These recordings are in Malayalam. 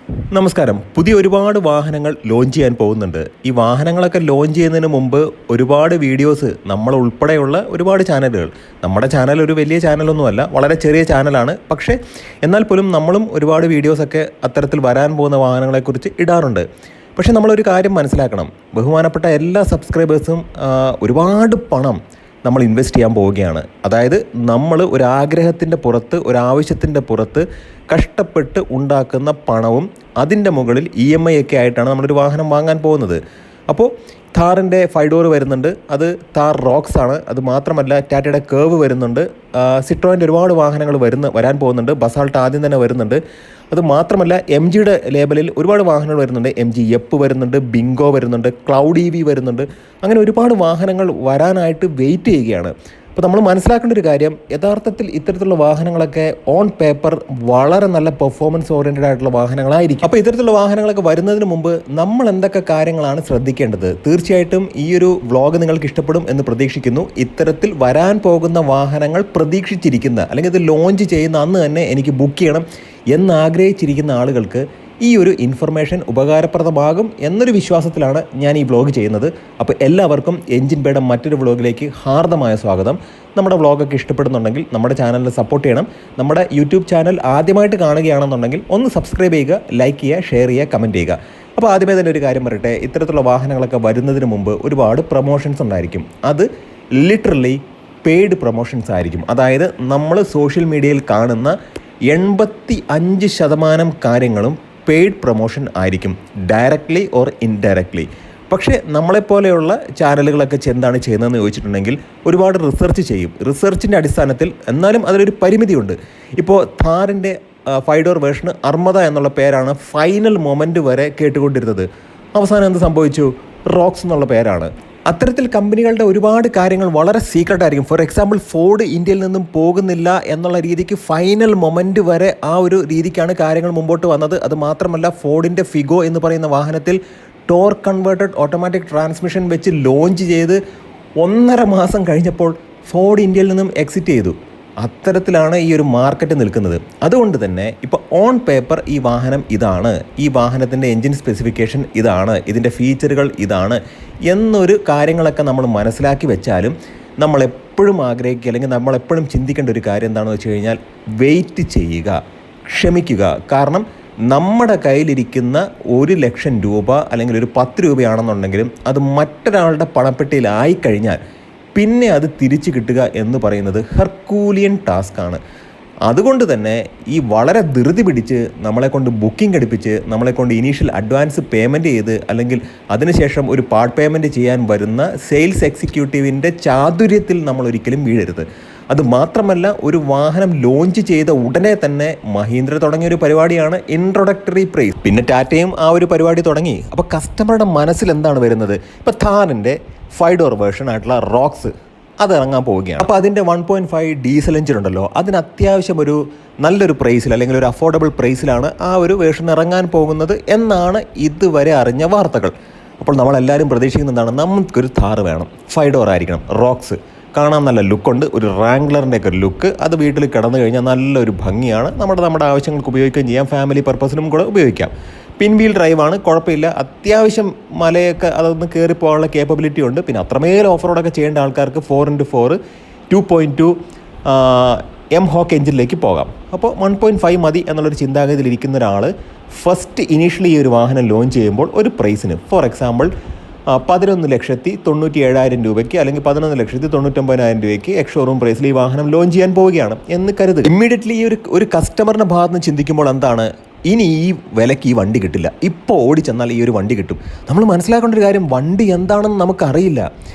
നമസ്കാരം. പുതിയ ഒരുപാട് വാഹനങ്ങൾ ലോഞ്ച് ചെയ്യാൻ പോകുന്നുണ്ട്. ഈ വാഹനങ്ങളൊക്കെ ലോഞ്ച് ചെയ്യുന്നതിന് മുമ്പ് ഒരുപാട് വീഡിയോസ് നമ്മളുൾപ്പെടെയുള്ള ഒരുപാട് ചാനലുകൾ, നമ്മുടെ ചാനൽ ഒരു വലിയ ചാനലൊന്നുമല്ല, വളരെ ചെറിയ ചാനലാണ്. പക്ഷേ എന്നാൽ പോലും നമ്മളും ഒരുപാട് വീഡിയോസൊക്കെ അത്തരത്തിൽ വരാൻ പോകുന്ന വാഹനങ്ങളെക്കുറിച്ച് ഇടാറുണ്ട്. പക്ഷേ നമ്മളൊരു കാര്യം മനസ്സിലാക്കണം, ബഹുമാനപ്പെട്ട എല്ലാ സബ്സ്ക്രൈബേഴ്സും ഒരുപാട് പണം നമ്മൾ ഇൻവെസ്റ്റ് ചെയ്യാൻ പോവുകയാണ്. അതായത് നമ്മൾ ഒരാഗ്രഹത്തിൻ്റെ പുറത്ത്, ഒരാവശ്യത്തിൻ്റെ പുറത്ത് കഷ്ടപ്പെട്ട് ഉണ്ടാക്കുന്ന പണവും അതിൻ്റെ മുകളിൽ EMI ഒക്കെ ആയിട്ടാണ് നമ്മളൊരു വാഹനം വാങ്ങാൻ പോകുന്നത്. അപ്പോൾ ഥാറിൻ്റെ 5 ഡോർ വരുന്നുണ്ട്, അത് ഥാർ റോക്സ് ആണ്. അത് മാത്രമല്ല ടാറ്റയുടെ കേവ് വരുന്നുണ്ട്, സിട്രോയിൻ്റെ ഒരുപാട് വാഹനങ്ങൾ വരാൻ പോകുന്നുണ്ട്. ബസാൾട്ട് ആദ്യം തന്നെ വരുന്നുണ്ട്. അത് മാത്രമല്ല MGയുടെ ലേബലിൽ ഒരുപാട് വാഹനങ്ങൾ വരുന്നുണ്ട്. MG എപ്പ് വരുന്നുണ്ട്, ബിങ്കോ വരുന്നുണ്ട്, ക്ലൗഡ് EV വരുന്നുണ്ട്. അങ്ങനെ ഒരുപാട് വാഹനങ്ങൾ വരാനായിട്ട് വെയിറ്റ് ചെയ്യുകയാണ്. അപ്പോൾ നമ്മൾ മനസ്സിലാക്കേണ്ട ഒരു കാര്യം, യഥാർത്ഥത്തിൽ ഇത്തരത്തിലുള്ള വാഹനങ്ങളൊക്കെ ഓൺ പേപ്പർ വളരെ നല്ല പെർഫോമൻസ് ഓറിയൻറ്റഡ് ആയിട്ടുള്ള വാഹനങ്ങളായിരിക്കും. അപ്പോൾ ഇത്തരത്തിലുള്ള വാഹനങ്ങളൊക്കെ വരുന്നതിന് മുമ്പ് നമ്മൾ എന്തൊക്കെ കാര്യങ്ങളാണ് ശ്രദ്ധിക്കേണ്ടത്? തീർച്ചയായിട്ടും ഈ ഒരു വ്ളോഗ് നിങ്ങൾക്ക് ഇഷ്ടപ്പെടും എന്ന് പ്രതീക്ഷിക്കുന്നു. ഇത്തരത്തിൽ വരാൻ പോകുന്ന വാഹനങ്ങൾ പ്രതീക്ഷിച്ചിരിക്കുന്ന, അല്ലെങ്കിൽ ഇത് ലോഞ്ച് ചെയ്യുന്ന അന്ന് തന്നെ എനിക്ക് ബുക്ക് ചെയ്യണം എന്നാഗ്രഹിച്ചിരിക്കുന്ന ആളുകൾക്ക് ഈ ഒരു ഇൻഫർമേഷൻ ഉപകാരപ്രദമാകും എന്നൊരു വിശ്വാസത്തിലാണ് ഞാൻ ഈ വ്ളോഗ് ചെയ്യുന്നത്. അപ്പോൾ എല്ലാവർക്കും എൻജിൻ ബേയുടെ മറ്റൊരു വ്ളോഗിലേക്ക് ഹാർദമായ സ്വാഗതം. നമ്മുടെ വ്ളോഗൊക്കെ ഇഷ്ടപ്പെടുന്നുണ്ടെങ്കിൽ നമ്മുടെ ചാനലിൽ സപ്പോർട്ട് ചെയ്യണം. നമ്മുടെ യൂട്യൂബ് ചാനൽ ആദ്യമായിട്ട് കാണുകയാണെന്നുണ്ടെങ്കിൽ ഒന്ന് സബ്സ്ക്രൈബ് ചെയ്യുക, ലൈക്ക് ചെയ്യുക, ഷെയർ ചെയ്യുക, കമൻറ്റ് ചെയ്യുക. അപ്പോൾ ആദ്യമേ തന്നെ ഒരു കാര്യം പറയട്ടെ, ഇത്തരത്തിലുള്ള വാഹനങ്ങളൊക്കെ വരുന്നതിന് മുമ്പ് ഒരുപാട് പ്രൊമോഷൻസ് ഉണ്ടായിരിക്കും. അത് ലിറ്ററലി പെയ്ഡ് പ്രൊമോഷൻസ് ആയിരിക്കും. അതായത് നമ്മൾ സോഷ്യൽ മീഡിയയിൽ കാണുന്ന 85% കാര്യങ്ങളും പെയ്ഡ് പ്രൊമോഷൻ ആയിരിക്കും, ഡയറക്റ്റ്ലി ഓർ ഇൻഡയറക്റ്റ്ലി. പക്ഷേ നമ്മളെപ്പോലെയുള്ള ചാനലുകളൊക്കെ എന്താണ് ചെയ്യുന്നതെന്ന് ചോദിച്ചിട്ടുണ്ടെങ്കിൽ ഒരുപാട് റിസർച്ച് ചെയ്യും. റിസർച്ചിൻ്റെ അടിസ്ഥാനത്തിൽ, എന്നാലും അതിലൊരു പരിമിതിയുണ്ട്. ഇപ്പോൾ ഥാറിൻ്റെ 5 ഡോർ വേർഷന് അർമദ എന്നുള്ള പേരാണ് ഫൈനൽ മൊമെൻ്റ് വരെ കേട്ടുകൊണ്ടിരുന്നത്. അവസാനം എന്ത് സംഭവിച്ചു? റോക്സ് എന്നുള്ള പേരാണ്. അത്തരത്തിൽ കമ്പനികളുടെ ഒരുപാട് കാര്യങ്ങൾ വളരെ സീക്രട്ട് ആയിരിക്കും. ഫോർ എക്സാമ്പിൾ, ഫോർഡ് ഇന്ത്യയിൽ നിന്നും പോകുന്നില്ല എന്നുള്ള രീതിക്ക് ഫൈനൽ മൊമെൻ്റ് വരെ ആ ഒരു രീതിക്കാണ് കാര്യങ്ങൾ മുമ്പോട്ട് വന്നത്. അത് മാത്രമല്ല, ഫോർഡിൻ്റെ ഫിഗോ എന്ന് പറയുന്ന വാഹനത്തിൽ ടോർക്ക് കൺവേർട്ടഡ് ഓട്ടോമാറ്റിക് ട്രാൻസ്മിഷൻ വെച്ച് ലോഞ്ച് ചെയ്ത് 1.5 മാസം കഴിഞ്ഞപ്പോൾ ഫോർഡ് ഇന്ത്യയിൽ നിന്നും എക്സിറ്റ് ചെയ്തു. അത്തരത്തിലാണ് ഈ ഒരു മാർക്കറ്റ് നിൽക്കുന്നത്. അതുകൊണ്ട് തന്നെ ഇപ്പോൾ ഓൺ പേപ്പർ ഈ വാഹനം ഇതാണ്, ഈ വാഹനത്തിൻ്റെ എൻജിൻ സ്പെസിഫിക്കേഷൻ ഇതാണ്, ഇതിൻ്റെ ഫീച്ചറുകൾ ഇതാണ് എന്നൊരു കാര്യങ്ങളൊക്കെ നമ്മൾ മനസ്സിലാക്കി വെച്ചാലും നമ്മളെപ്പോഴും ആഗ്രഹിക്കുക, അല്ലെങ്കിൽ നമ്മളെപ്പോഴും ചിന്തിക്കേണ്ട ഒരു കാര്യം എന്താണെന്ന് വെച്ച് കഴിഞ്ഞാൽ, വെയിറ്റ് ചെയ്യുക, ക്ഷമിക്കുക. കാരണം നമ്മുടെ കയ്യിലിരിക്കുന്ന 1,00,000 രൂപ അല്ലെങ്കിൽ ഒരു 10 രൂപയാണെന്നുണ്ടെങ്കിലും അത് മറ്റൊരാളുടെ പണപ്പെട്ടിയിലായിക്കഴിഞ്ഞാൽ പിന്നെ അത് തിരിച്ചു കിട്ടുക എന്ന് പറയുന്നത് ഹെർക്കൂലിയൻ ടാസ്ക്കാണ്. അതുകൊണ്ട് തന്നെ ഈ വളരെ ധൃതി പിടിച്ച് നമ്മളെക്കൊണ്ട് ബുക്കിംഗ് എടുപ്പിച്ച്, നമ്മളെക്കൊണ്ട് ഇനീഷ്യൽ അഡ്വാൻസ് പേയ്മെൻറ്റ് ചെയ്ത്, അല്ലെങ്കിൽ അതിനുശേഷം ഒരു പാർട്ട് പേയ്മെൻറ്റ് ചെയ്യാൻ വരുന്ന സെയിൽസ് എക്സിക്യൂട്ടീവിൻ്റെ ചാതുര്യത്തിൽ നമ്മൾ ഒരിക്കലും വീഴരുത്. അത് മാത്രമല്ല, ഒരു വാഹനം ലോഞ്ച് ചെയ്ത ഉടനെ തന്നെ മഹീന്ദ്ര തുടങ്ങിയ ഒരു പരിപാടിയാണ് ഇൻട്രൊഡക്ടറി പ്രൈസ്. പിന്നെ ടാറ്റയും ആ ഒരു പരിപാടി തുടങ്ങി. അപ്പോൾ കസ്റ്റമറുടെ മനസ്സിൽ എന്താണ് വരുന്നത്? ഇപ്പോൾ ഥാറിൻ്റെ 5 ഡോർ വേർഷൻ ആയിട്ടുള്ള റോക്സ് അത് ഇറങ്ങാൻ പോവുകയാണ്. അപ്പോൾ അതിൻ്റെ 1.5 ഡീസൽ എഞ്ചിൻ ഉണ്ടല്ലോ, അതിന് അത്യാവശ്യം ഒരു നല്ലൊരു പ്രൈസിൽ, അല്ലെങ്കിൽ ഒരു അഫോർഡബിൾ പ്രൈസിലാണ് ആ ഒരു വേർഷൻ ഇറങ്ങാൻ പോകുന്നത് എന്നാണ് ഇതുവരെ അറിഞ്ഞ വാർത്തകൾ. അപ്പോൾ നമ്മളെല്ലാവരും പ്രതീക്ഷിക്കുന്നതാണ്, നമുക്കൊരു ഥാർ വേണം, 5 ഡോർ ആയിരിക്കണം, റോക്സ് കാണാൻ നല്ല ലുക്കുണ്ട്, ഒരു റാംഗ്ലറിൻ്റെ ഒക്കെ ലുക്ക്. അത് വീട്ടിൽ കിടന്നു കഴിഞ്ഞാൽ നല്ലൊരു ഭംഗിയാണ്. നമ്മുടെ ആവശ്യങ്ങൾക്ക് ഉപയോഗിക്കുകയും ചെയ്യാം, ഫാമിലി പർപ്പസിനും കൂടെ ഉപയോഗിക്കാം. പിൻവീൽ ഡ്രൈവാണ്, കുഴപ്പമില്ല. അത്യാവശ്യം മലയൊക്കെ അതൊന്ന് കയറി പോകാനുള്ള കേപ്പബിലിറ്റി ഉണ്ട്. പിന്നെ അത്രമേൽ ഓഫ് റോഡൊക്കെ ചെയ്യേണ്ട ആൾക്കാർക്ക് 4x4 2.2 എം ഹോക്ക് എഞ്ചിനിലേക്ക് പോകാം. അപ്പോൾ 1.5 മതി എന്നുള്ളൊരു ചിന്താഗതിയിലിരിക്കുന്ന ഒരാൾ ഫസ്റ്റ് ഇനീഷ്യലി ഈ ഒരു വാഹനം ലോഞ്ച് ചെയ്യുമ്പോൾ ഒരു പ്രൈസിന്, ഫോർ എക്സാമ്പിൾ 11,97,000 രൂപയ്ക്ക് അല്ലെങ്കിൽ 11,99,000 രൂപയ്ക്ക് എക്സ്-ഷോറൂം പ്രൈസിൽ ഈ വാഹനം ലോഞ്ച് ചെയ്യാൻ പോവുകയാണ് എന്ന് കരുതുക. ഇമ്മീഡിയറ്റ്ലി ഈ ഒരു കസ്റ്റമറിൻ്റെ ഭാഗത്ത് നിന്ന് ചിന്തിക്കുമ്പോൾ എന്താണ്, ഇനി ഈ വിലയ്ക്ക് ഈ വണ്ടി കിട്ടില്ല, ഇപ്പോൾ ഓടിച്ചെന്നാൽ ഈ ഒരു വണ്ടി കിട്ടും. നമ്മൾ മനസ്സിലാക്കേണ്ട ഒരു കാര്യം, വണ്ടി എന്താണെന്ന് നമുക്കറിയില്ല.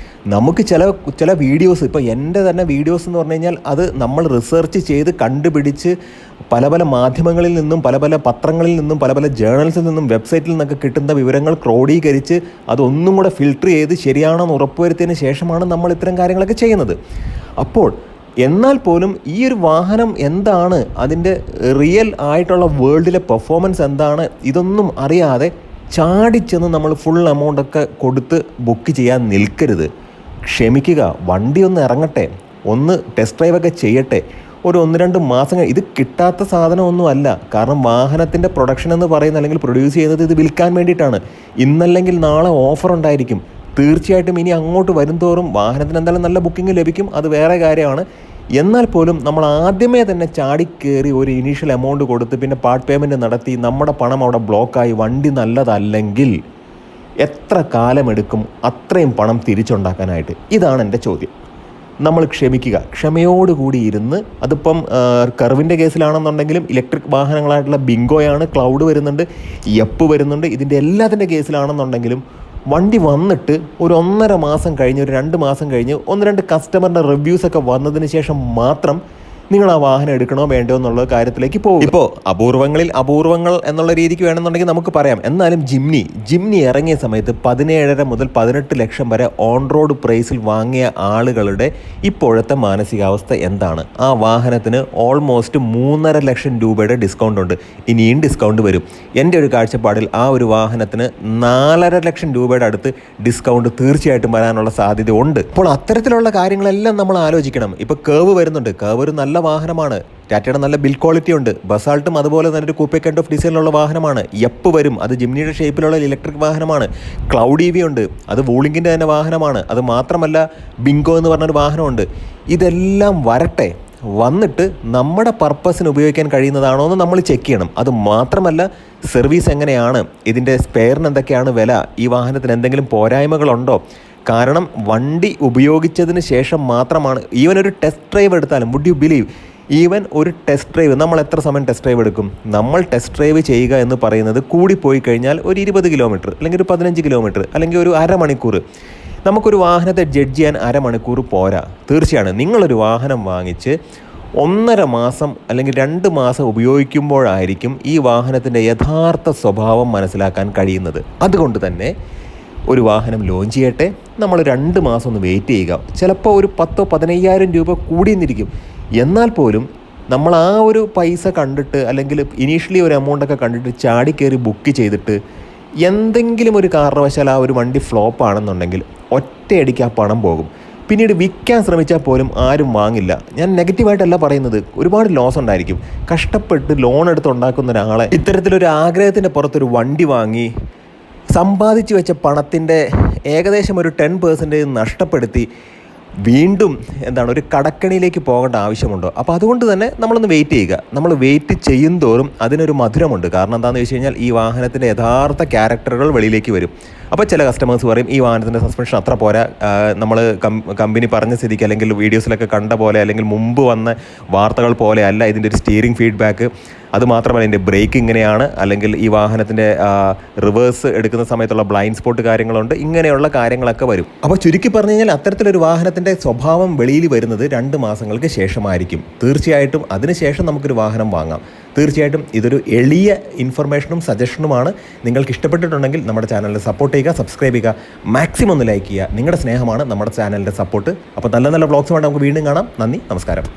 നമുക്ക് ചില വീഡിയോസ്, ഇപ്പോൾ എൻ്റെ തന്നെ വീഡിയോസ് എന്ന് പറഞ്ഞു കഴിഞ്ഞാൽ അത് നമ്മൾ റിസർച്ച് ചെയ്ത് കണ്ടുപിടിച്ച് പല മാധ്യമങ്ങളിൽ നിന്നും, പല പത്രങ്ങളിൽ നിന്നും, പല ജേർണൽസിൽ നിന്നും, വെബ്സൈറ്റിൽ നിന്നൊക്കെ കിട്ടുന്ന വിവരങ്ങൾ ക്രോഡീകരിച്ച് അതൊന്നും കൂടെ ഫിൽട്ടർ ചെയ്ത് ശരിയാണെന്ന് ഉറപ്പുവരുത്തിയതിന് ശേഷമാണ് നമ്മൾ ഇത്തരം കാര്യങ്ങളൊക്കെ ചെയ്യുന്നത്. അപ്പോൾ എന്നാൽ പോലും ഈ ഒരു വാഹനം എന്താണ്, അതിൻ്റെ റിയൽ ആയിട്ടുള്ള വേൾഡിലെ പെർഫോമൻസ് എന്താണ്, ഇതൊന്നും അറിയാതെ ചാടിച്ചെന്ന് നമ്മൾ ഫുൾ എമൗണ്ടൊക്കെ കൊടുത്ത് ബുക്ക് ചെയ്യാൻ നിൽക്കരുത്. ക്ഷമിക്കുക, വണ്ടി ഒന്ന് ഇറങ്ങട്ടെ, ഒന്ന് ടെസ്റ്റ് ഡ്രൈവൊക്കെ ചെയ്യട്ടെ, ഒരു 1-2 മാസം ഇത് കിട്ടാത്ത സാധനമൊന്നുമല്ല. കാരണം വാഹനത്തിൻ്റെ പ്രൊഡക്ഷൻ എന്ന് പറയുന്നത് അല്ലെങ്കിൽ പ്രൊഡ്യൂസ് ചെയ്യുന്നത് ഇത് വിൽക്കാൻ വേണ്ടിയിട്ടാണ്. ഇന്നല്ലെങ്കിൽ നാളെ ഓഫർ ഉണ്ടായിരിക്കും. തീർച്ചയായിട്ടും ഇനി അങ്ങോട്ട് വരുംതോറും വാഹനത്തിന് എന്തായാലും നല്ല ബുക്കിംഗ് ലഭിക്കും, അത് വേറെ കാര്യമാണ്. എന്നാൽ പോലും നമ്മൾ ആദ്യമേ തന്നെ ചാടിക്കേറി ഒരു ഇനീഷ്യൽ എമൗണ്ട് കൊടുത്ത് പിന്നെ പാർട്ട് പേയ്മെൻറ്റ് നടത്തി നമ്മുടെ പണം അവിടെ ബ്ലോക്കായി വണ്ടി നല്ലതല്ലെങ്കിൽ എത്ര കാലമെടുക്കും അത്രയും പണം തിരിച്ചുണ്ടാക്കാനായിട്ട്? ഇതാണ് എൻ്റെ ചോദ്യം. നമ്മൾ ക്ഷമിക്കുക, ക്ഷമയോടുകൂടി ഇരുന്ന്, അതിപ്പം കർവിൻ്റെ കേസിലാണെന്നുണ്ടെങ്കിലും ഇലക്ട്രിക് വാഹനങ്ങളായിട്ടുള്ള ബിങ്കോയാണ്, ക്ലൗഡ് വരുന്നുണ്ട്, യപ്പ് വരുന്നുണ്ട്, ഇതിൻ്റെ എല്ലാത്തിൻ്റെ കേസിലാണെന്നുണ്ടെങ്കിലും വണ്ടി വന്നിട്ട് ഒരു 1.5 മാസം കഴിഞ്ഞ്, ഒരു 2 മാസം കഴിഞ്ഞ് 1-2 കസ്റ്റമറിൻ്റെ റിവ്യൂസൊക്കെ വന്നതിന് ശേഷം മാത്രം നിങ്ങൾ ആ വാഹനം എടുക്കണോ വേണ്ടോ എന്നുള്ള കാര്യത്തിലേക്ക് പോകും. ഇപ്പോൾ അപൂർവങ്ങളിൽ അപൂർവങ്ങൾ എന്നുള്ള രീതിക്ക് വേണമെന്നുണ്ടെങ്കിൽ നമുക്ക് പറയാം. എന്നാലും ജിംനി ഇറങ്ങിയ സമയത്ത് 17.5 മുതൽ 18 ലക്ഷം വരെ ഓൺ റോഡ് പ്രൈസിൽ വാങ്ങിയ ആളുകളുടെ ഇപ്പോഴത്തെ മാനസികാവസ്ഥ എന്താണ്? ആ വാഹനത്തിന് ഓൾമോസ്റ്റ് 3.5 ലക്ഷം രൂപയുടെ ഡിസ്കൗണ്ട് ഉണ്ട്. ഇനിയും ഡിസ്കൗണ്ട് വരും. എൻ്റെ ഒരു കാഴ്ചപ്പാടിൽ ആ ഒരു വാഹനത്തിന് 4.5 ലക്ഷം രൂപയുടെ അടുത്ത് ഡിസ്കൗണ്ട് തീർച്ചയായിട്ടും വരാനുള്ള സാധ്യത ഉണ്ട്. അപ്പോൾ അത്തരത്തിലുള്ള കാര്യങ്ങളെല്ലാം നമ്മൾ ആലോചിക്കണം. ഇപ്പോൾ കേവ് വരുന്നുണ്ട്. കേവ് ഒരു നല്ല വാഹനമാണ്. ടാറ്റയുടെ നല്ല ബിൽഡ് ക്വാളിറ്റി ഉണ്ട്. ബസാൾട്ടും അതുപോലെ തന്നെ ഒരു കൂപ്പേ കൈൻഡ് ഓഫ് ഡിസൈനിലുള്ള വാഹനമാണ്. യപ്പ് വരും, അത് ജിംനിയുടെ ഷേപ്പിലുള്ള ഇലക്ട്രിക് വാഹനമാണ്. ക്ലൗഡ് EV ഉണ്ട്, അത് വൂളിങ്ങിൻ്റെ തന്നെ വാഹനമാണ്. അത് മാത്രമല്ല ബിങ്കോ എന്ന് പറഞ്ഞൊരു വാഹനമുണ്ട്. ഇതെല്ലാം വരട്ടെ, വന്നിട്ട് നമ്മുടെ പർപ്പസിന് ഉപയോഗിക്കാൻ കഴിയുന്നതാണോ എന്ന് നമ്മൾ ചെക്ക് ചെയ്യണം. അത് മാത്രമല്ല സർവീസ് എങ്ങനെയാണ്, ഇതിൻ്റെ സ്പെയറിന് എന്തൊക്കെയാണ് വില, ഈ വാഹനത്തിന് എന്തെങ്കിലും പോരായ്മകളുണ്ടോ? കാരണം വണ്ടി ഉപയോഗിച്ചതിന് ശേഷം മാത്രമാണ്, ഈവൻ ഒരു ടെസ്റ്റ് ഡ്രൈവ് എടുത്താലും, വുഡ് യു ബിലീവ്, ഈവൻ ഒരു ടെസ്റ്റ് ഡ്രൈവ് നമ്മൾ എത്ര സമയം ടെസ്റ്റ് ഡ്രൈവ് എടുക്കും? നമ്മൾ ടെസ്റ്റ് ഡ്രൈവ് ചെയ്യുക എന്ന് പറയുന്നത് കൂടിപ്പോയി കഴിഞ്ഞാൽ ഒരു 20 കിലോമീറ്റർ അല്ലെങ്കിൽ ഒരു 15 കിലോമീറ്റർ അല്ലെങ്കിൽ ഒരു അരമണിക്കൂർ. നമുക്കൊരു വാഹനത്തെ ജഡ്ജ് ചെയ്യാൻ അരമണിക്കൂർ പോരാ. തീർച്ചയാണ് നിങ്ങളൊരു വാഹനം വാങ്ങിച്ച് 1.5 മാസം അല്ലെങ്കിൽ 2 മാസം ഉപയോഗിക്കുമ്പോഴായിരിക്കും ഈ വാഹനത്തിൻ്റെ യഥാർത്ഥ സ്വഭാവം മനസ്സിലാക്കാൻ കഴിയുന്നത്. അതുകൊണ്ട് തന്നെ ഒരു വാഹനം ലോഞ്ച് ചെയ്യട്ടെ, നമ്മൾ 2 മാസം ഒന്ന് വെയിറ്റ് ചെയ്യുക. ചിലപ്പോൾ ഒരു 10,000-15,000 രൂപ കൂടിയെന്നിരിക്കും. എന്നാൽ പോലും നമ്മൾ ആ ഒരു പൈസ കണ്ടിട്ട് അല്ലെങ്കിൽ ഇനീഷ്യലി ഒരു എമൗണ്ടൊക്കെ കണ്ടിട്ട് ചാടിക്കയറി ബുക്ക് ചെയ്തിട്ട് എന്തെങ്കിലും ഒരു കാരണവശാൽ ആ ഒരു വണ്ടി ഫ്ലോപ്പ് ആണെന്നുണ്ടെങ്കിൽ ഒറ്റയടിക്ക് ആ പണം പോകും. പിന്നീട് വിൽക്കാൻ ശ്രമിച്ചാൽ പോലും ആരും വാങ്ങില്ല. ഞാൻ നെഗറ്റീവായിട്ടല്ല പറയുന്നത്, ഒരുപാട് ലോസ് ഉണ്ടായിരിക്കും. കഷ്ടപ്പെട്ട് ലോൺ എടുത്തുണ്ടാക്കുന്ന ഒരാളെ ഇത്തരത്തിലൊരു ആഗ്രഹത്തിൻ്റെ പുറത്തൊരു വണ്ടി വാങ്ങി സമ്പാദിച്ചു വെച്ച പണത്തിൻ്റെ ഏകദേശം ഒരു 10% നഷ്ടപ്പെടുത്തി വീണ്ടും ഒരു കടക്കണിയിലേക്ക് പോകേണ്ട ആവശ്യമുണ്ടോ? അപ്പോൾ അതുകൊണ്ട് തന്നെ നമ്മളൊന്ന് വെയിറ്റ് ചെയ്യുക. നമ്മൾ വെയിറ്റ് ചെയ്യും തോറും അതിനൊരു മധുരമുണ്ട്. കാരണം എന്താണെന്ന് വെച്ച് കഴിഞ്ഞാൽ ഈ വാഹനത്തിൻ്റെ യഥാർത്ഥ ക്യാരക്ടറുകൾ വെളിയിലേക്ക് വരും. അപ്പോൾ ചില കസ്റ്റമേഴ്സ് പറയും ഈ വാഹനത്തിൻ്റെ സസ്പെൻഷൻ അത്ര പോരാ, നമ്മൾ കമ്പനി പറഞ്ഞ സ്ഥിതിക്ക് അല്ലെങ്കിൽ വീഡിയോസിലൊക്കെ കണ്ട പോലെ അല്ലെങ്കിൽ മുമ്പ് വന്ന വാർത്തകൾ പോലെ അല്ല ഇതിൻ്റെ ഒരു സ്റ്റിയറിംഗ് ഫീഡ്ബാക്ക്. അതുമാത്രമല്ല ഇതിൻ്റെ ബ്രേക്ക് ഇങ്ങനെയാണ്, അല്ലെങ്കിൽ ഈ വാഹനത്തിൻ്റെ റിവേഴ്സ് എടുക്കുന്ന സമയത്തുള്ള ബ്ലൈൻഡ് സ്പോട്ട് കാര്യങ്ങളുണ്ട്. ഇങ്ങനെയുള്ള കാര്യങ്ങളൊക്കെ വരും. അപ്പോൾ ചുരുക്കി പറഞ്ഞു കഴിഞ്ഞാൽ അത്തരത്തിലൊരു വാഹനത്തിൻ്റെ സ്വഭാവം വെളിയിൽ വരുന്നത് 2 മാസങ്ങൾക്ക് ശേഷമായിരിക്കും. തീർച്ചയായിട്ടും അതിനുശേഷം നമുക്കൊരു വാഹനം വാങ്ങാം. തീർച്ചയായിട്ടും ഇതൊരു എളിയ ഇൻഫർമേഷനും സജഷനുമാണ്. നിങ്ങൾക്ക് ഇഷ്ടപ്പെട്ടിട്ടുണ്ടെങ്കിൽ നമ്മുടെ ചാനലിനെ സപ്പോർട്ട് ചെയ്യുക, സബ്സ്ക്രൈബ് ചെയ്യുക, മാക്സിമം ഒന്ന് ലൈക്ക് ചെയ്യുക. നിങ്ങളുടെ സ്നേഹമാണ് നമ്മുടെ ചാനലിൻ്റെ സപ്പോർട്ട്. അപ്പോൾ നല്ല നല്ല വ്ളോഗ്സുമായിട്ട് നമുക്ക് വീണ്ടും കാണാം. നന്ദി, നമസ്കാരം.